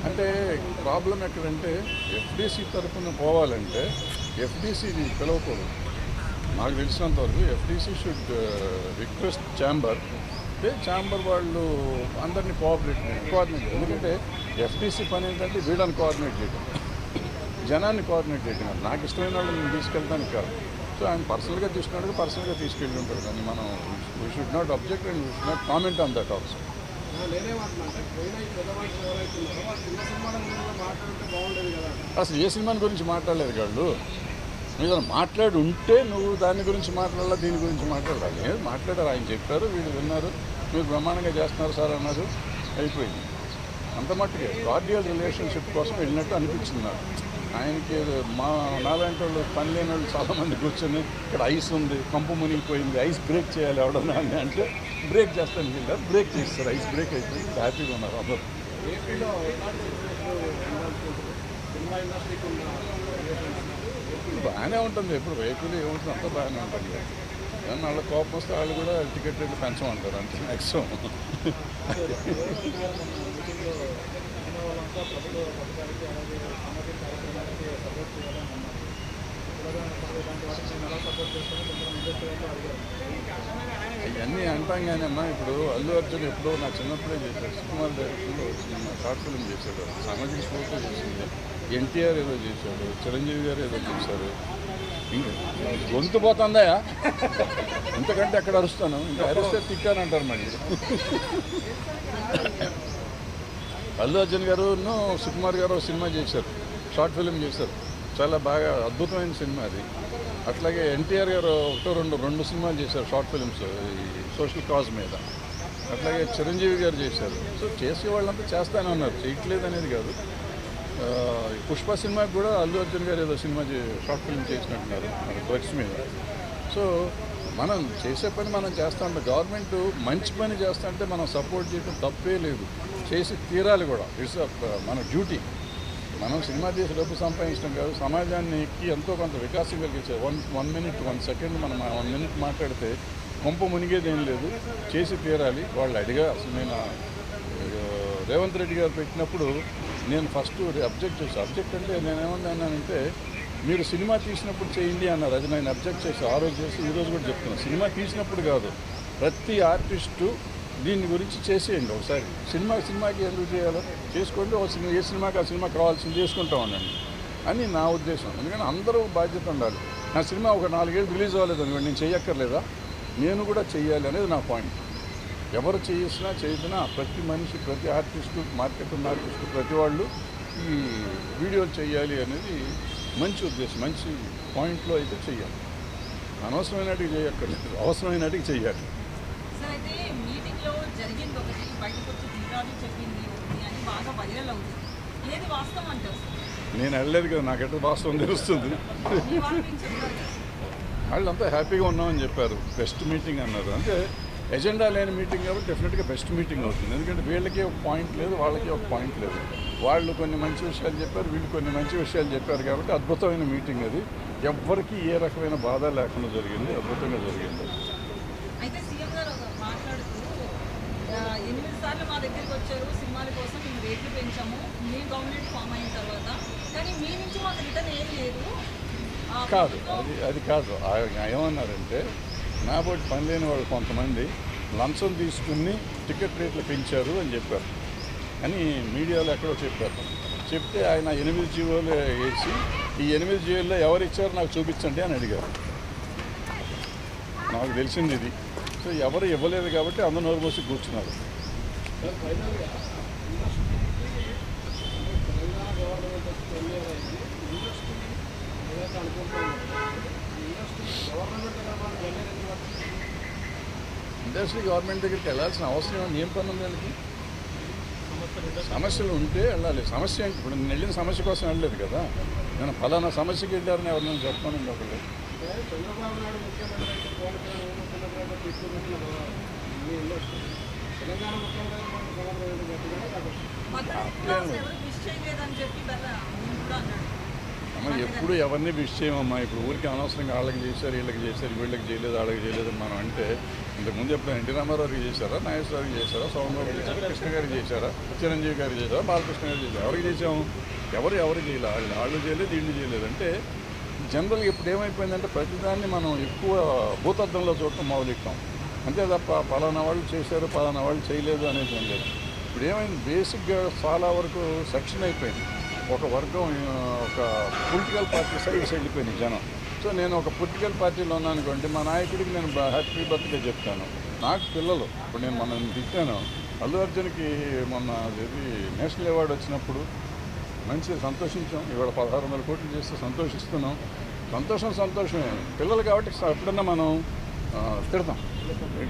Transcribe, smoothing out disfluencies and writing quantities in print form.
అంటే ప్రాబ్లం ఎక్కడంటే ఎఫ్డీసీ తరఫున పోవాలంటే ఎఫ్డీసీని పిలవకూడదు. నాకు తెలిసినంతవరకు FDC should request chamber. Chamber వాళ్ళు అందరినీ కోఆర్డినేట్. ఎందుకంటే ఎఫ్డీసీ పని ఏంటంటే వీళ్ళని కోఆర్డినేట్ చేయడం, జనాన్ని కోఆర్డినేట్ చేయడం. నాకు ఇష్టమైన వాళ్ళు నేను తీసుకెళ్ళడానికి కాదు. సో ఆయన పర్సనల్గా తీసుకున్నాడు, పర్సనల్గా తీసుకెళ్ళి ఉంటాడు. కానీ మనం we should not object and we should not comment on that also. అసలు ఏ సినిమాని గురించి మాట్లాడలేదు వాళ్ళు. మీరు మాట్లాడి ఉంటే నువ్వు దాని గురించి మాట్లాడాలా, దీని గురించి మాట్లాడాలి. మాట్లాడారు, ఆయన చెప్పారు, వీళ్ళు విన్నారు, మీరు బ్రహ్మాండంగా చేస్తున్నారు సార్ అన్నారు, అయిపోయింది. అంత మట్టుకే కార్డియల్ రిలేషన్షిప్ కోసం వెళ్ళినట్టు అనిపించింది నాకు. ఆయనకి నాలాంటి వాళ్ళు పని లేని వాళ్ళు చాలామంది కూర్చొని ఇక్కడ ఐస్ ఉంది, కంపు మునిగిపోయింది, ఐస్ బ్రేక్ చేయాలి ఎవడన్నా అని అంటే బ్రేక్ చేస్తాను వెళ్ళారు, బ్రేక్ చేస్తారు, ఐస్ బ్రేక్ అయిపోయింది, హ్యాపీగా ఉన్నారు అందరూ. బాగానే ఉంటుంది, ఎప్పుడు వెహికల్ ఏముంటుంది అంతా బాగానే ఉంటుంది. కానీ వాళ్ళ కోపం వస్తే వాళ్ళు కూడా టికెట్ రేట్లు పెంచమంటారు అంతే మ్యాక్సిమం. ఇవన్నీ అంటాం కానీ అమ్మా, ఇప్పుడు అల్లు అర్జున్ ఎప్పుడో నా చిన్నప్పుడే చేశాడు, సుకుమార్ డైరెక్షన్లో సినిమా షార్ట్ ఫిల్మ్ చేశాడు, సామాజిక స్ఫూర్తి చేసింది. ఎన్టీఆర్ ఏదో చేశాడు, చిరంజీవి గారు ఏదో చేశారు. ఇంకా గొంతు పోతుందా ఇంతకంటే ఎక్కడ అరుస్తాను, ఇంకా అరిస్తే తిట్టానంటారు మళ్ళీ. అల్లు అర్జున్ గారు సుకుమార్ గారు సినిమా చేశారు, షార్ట్ ఫిల్మ్ చేశారు, చాలా బాగా అద్భుతమైన సినిమా అది. అట్లాగే ఎన్టీఆర్ గారు రెండు సినిమాలు చేశారు షార్ట్ ఫిల్మ్స్ ఈ సోషల్ కాజ్ మీద. అట్లాగే చిరంజీవి గారు చేశారు. సో చేసే వాళ్ళంతా చేస్తానే ఉన్నారు, చేయట్లేదు అనేది కాదు. పుష్ప సినిమాకి కూడా అల్లు అర్జున్ గారు ఏదో సినిమా షార్ట్ ఫిల్మ్ చేసినట్టున్నారు డ్రగ్స్ మీద. సో మనం చేసే పని మనం చేస్తూ ఉంటాం. గవర్నమెంట్ మంచి పని చేస్తా అంటే మనం సపోర్ట్ చేయడం తప్పే లేదు, చేసి తీరాలి కూడా. ఇట్స్ మన డ్యూటీ. మనం సినిమా చేసి డబ్బు సంపాదించడం కాదు, సమాజానికి ఎంతో కొంత వికాసం కలిగించే 1 minute 1 second మనం 1 minute మాట్లాడితే కొంప మునిగేది ఏం లేదు, చేసి తీరాలి. వాళ్ళు అడిగా అసలు నేను రేవంత్ రెడ్డి గారు పెట్టినప్పుడు నేను ఫస్ట్ అబ్జెక్ట్ చేశాను. అబ్జెక్ట్ అంటే నేనేమన్నానంటే మీరు సినిమా తీసినప్పుడు చేయండి అన్నారు. అది నేను అబ్జెక్ట్ చేసి ఆ రోజు చేసి ఈరోజు కూడా చెప్తున్నాను, సినిమా తీసినప్పుడు కాదు, ప్రతి ఆర్టిస్టు దీని గురించి చేసేయండి ఒకసారి. సినిమాకి ఎందుకు చేయాలో చేసుకోండి, ఏ సినిమాకి ఆ సినిమాకి రావాల్సింది చేసుకుంటా ఉండండి అని నా ఉద్దేశం. ఎందుకంటే అందరూ బాధ్యత ఉండాలి. నా సినిమా ఒక 4 ఏళ్ళు రిలీజ్ అవ్వలేదు అనుకోండి, నేను చేయక్కర్లేదా? నేను కూడా చెయ్యాలి అనేది నా పాయింట్. ఎవరు చేసినా చేయకున్నా ప్రతి మనిషి, ప్రతి ఆర్టిస్టు, మార్కెట్ ఉన్న ఆర్టిస్టు, ప్రతి వాళ్ళు ఈ వీడియోలు చేయాలి అనేది మంచి ఉద్దేశం, మంచి పాయింట్లో అయితే చెయ్యాలి. అనవసరమైనటికి చేయక్కర్లేదు, అవసరమైనటికి చెయ్యాలి. నేను వెళ్ళలేదు కదా, నాకెట్లా వాస్తవం తెలుస్తుంది. వాళ్ళంతా హ్యాపీగా ఉన్నామని చెప్పారు, బెస్ట్ మీటింగ్ అన్నారు. అంటే ఎజెండా లేని మీటింగ్ కాబట్టి డెఫినెట్గా బెస్ట్ మీటింగ్ అవుతుంది. ఎందుకంటే వీళ్ళకి ఒక పాయింట్ లేదు, వాళ్ళకి ఒక పాయింట్ లేదు. వాళ్ళు కొన్ని మంచి విషయాలు చెప్పారు, వీళ్ళు కొన్ని మంచి విషయాలు చెప్పారు కాబట్టి అద్భుతమైన మీటింగ్ అది. ఎవ్వరికి ఏ రకమైన బాధ లేకుండా జరిగింది, అద్భుతంగా జరిగింది. అయితే సీఎం గారు మాట్లాడుతూ 8 సార్లు మా దగ్గరికి వచ్చారు సినిమాల కోసం, మేము రేట్లు పెంచాము మీ గవర్నమెంట్ ఫామ్ అయిన తర్వాత, కానీ మీ నుంచి మాకు రిటర్న్ ఏం లేదు. కాదు, అది కాదు. ఏమన్నారంటే నాబోటి పని లేని వాళ్ళు కొంతమంది లంచం తీసుకుని టికెట్ రేట్లు పెంచారు అని చెప్పారు అని మీడియాలో ఎక్కడో చెప్పారు. చెప్తే ఆయన 8 జీవోలు వేసి ఈ 8 జీవోల్లో ఎవరు ఇచ్చారో నాకు చూపించండి అని అడిగారు. నాకు తెలిసింది ఇది. సో ఎవరు ఇవ్వలేదు కాబట్టి అందరూ నోరు మూసి కూర్చున్నారు. ఇండస్ట్రీ గవర్నమెంట్ దగ్గరికి వెళ్ళాల్సిన అవసరం ఏం పని ఉంది? వాళ్ళకి సమస్యలు ఉంటే వెళ్ళాలి. సమస్య ఇప్పుడు నేను వెళ్ళిన సమస్య కోసం వెళ్ళలేదు కదా, నేను ఫలానా సమస్యకి వెళ్ళారని ఎవరినైనా చెప్పానండి ఒకళ్ళు. అమ్మ ఎప్పుడు ఎవరిని విష్ చేయమమ్మా. ఇప్పుడు ఊరికి అనవసరంగా వాళ్ళకి చేశారు, వీళ్ళకి చేశారు, వీళ్ళకి చేయలేదు, వాళ్ళకి చేయలేదు మనం అంటే ఇంతకుముందు ఎప్పుడు ఎన్టీ రామారావుకి చేశారా, నాగేశ్వరరావుకి చేశారా, సోమరావుకి చేశారా, కృష్ణ గారికి చేశారా, చిరంజీవి గారికి చేశారా, బాలకృష్ణ గారికి చేశారు, ఎవరికి చేసాము? ఎవరు చేయలేదు, వాళ్ళు చేయలేదు, వీళ్ళు చేయలేదు. అంటే జనరల్గా ఇప్పుడు ఏమైపోయిందంటే ప్రతిదాన్ని మనం ఎక్కువ భూతద్దంలో చూడటం మొదలెట్టాం. అంతే తప్ప పలానా వాళ్ళు చేశారు, పలానా వాళ్ళు చేయలేదు అనేది ఏం లేదు. ఇప్పుడు ఏమైంది, బేసిక్గా చాలా వరకు సెక్షన్ అయిపోయింది. ఒక వర్గం ఒక పొలిటికల్ పార్టీ సైడ్స్ వెళ్ళిపోయింది జనం. సో నేను ఒక పొలిటికల్ పార్టీలో ఉన్నాను అనుకోండి, మా నాయకుడికి నేను హ్యాపీ బర్త్డే చెప్తాను. నాకు పిల్లలు, ఇప్పుడు నేను మనం తిట్టాను, అల్లు అర్జున్కి మొన్న ఇది నేషనల్ అవార్డు వచ్చినప్పుడు మంచిగా సంతోషించాం. ఇవాళ 1600 కోట్లు చేస్తే సంతోషిస్తున్నాం. సంతోషమే. పిల్లలు కాబట్టి ఎప్పుడన్నా మనం తిడతాం.